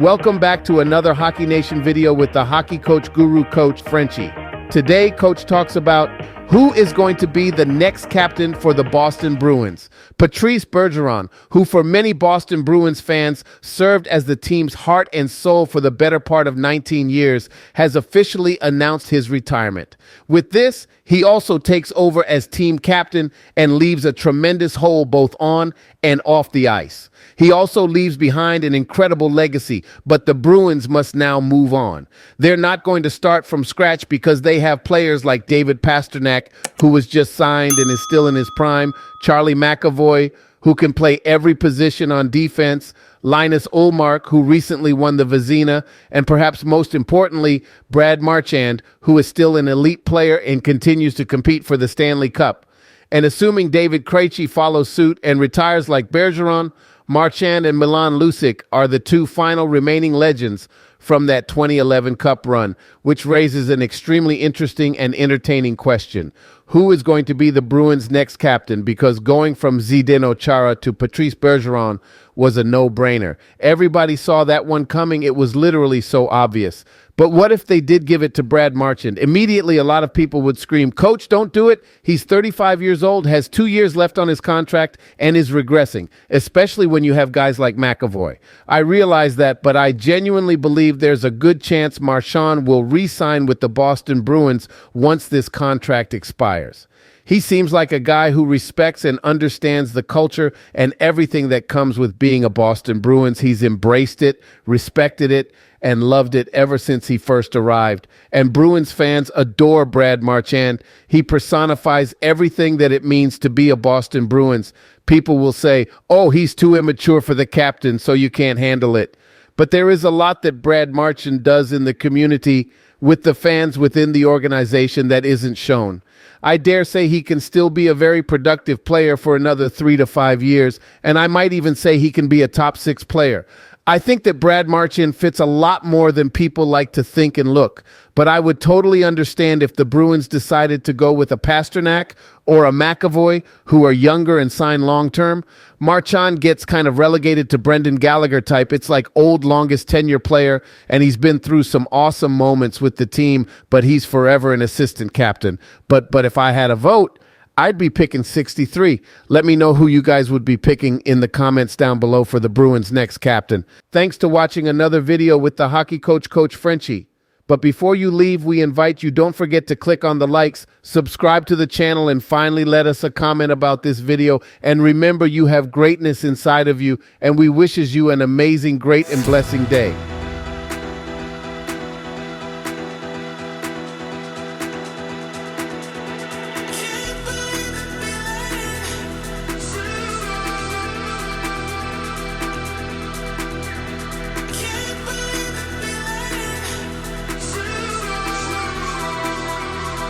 Welcome back to another Hockey Nation video with the hockey coach guru, Coach Frenchy. Today, Coach talks about who is going to be the next captain for the Boston Bruins. PATRICE BERGERON, who for many Boston Bruins fans served as the team's heart and soul for the better part of 19 years, has officially announced his retirement. With this, he also takes over as team captain and leaves a tremendous hole both on and off the ice. He also leaves behind an incredible legacy, but the Bruins must now move on. They're not going to start from scratch because they have players like David Pastrnak, who was just signed and is still in his prime, Charlie McAvoy, who can play every position on defense, Linus Ullmark, who recently won the Vezina, and perhaps most importantly, Brad Marchand, who is still an elite player and continues to compete for the Stanley Cup. And assuming David Krejci follows suit and retires like Bergeron, Marchand and Milan Lucic are the two final remaining legends from that 2011 Cup run, which raises an extremely interesting and entertaining question. Who is going to be the Bruins' next captain? Because going from Zdeno Chara to PATRICE BERGERON was a no-brainer. Everybody saw that one coming. It was literally so obvious. But what if they did give it to Brad Marchand? Immediately, a lot of people would scream, "Coach, don't do it. He's 35 years old, has 2 years left on his contract, and is regressing," especially when you have guys like McAvoy. I realize that, but I genuinely believe there's a good chance Marchand will re-sign with the Boston Bruins once this contract expires. He seems like a guy who respects and understands the culture and everything that comes with being a Boston Bruins. He's embraced it, respected it, and loved it ever since he first arrived. And Bruins fans adore Brad Marchand. He personifies everything that it means to be a Boston Bruins. People will say, "Oh, he's too immature for the captain, so you can't handle it." But there is a lot that Brad Marchand does in the community with the fans within the organization that isn't shown. I dare say he can still be a very productive player for another 3 to 5 years, and I might even say he can be a top 6 player. I think that Brad Marchand fits a lot more than people like to think and look, but I would totally understand if the Bruins decided to go with a Pastrnak or a McAvoy, who are younger and sign long-term. Marchand gets kind of relegated to Brendan Gallagher type. It's like old, longest tenure player, and he's been through some awesome moments with the team, but he's forever an assistant captain. But if I had a vote, I'd be picking 63. Let me know who you guys would be picking in the comments down below for the Bruins' next captain. Thanks to watching another video with the hockey coach, Coach Frenchy. But before you leave, we invite you, don't forget to click on the likes, subscribe to the channel, and finally let us a comment about this video. And remember, you have greatness inside of you, and we wishes you an amazing, great, and blessing day.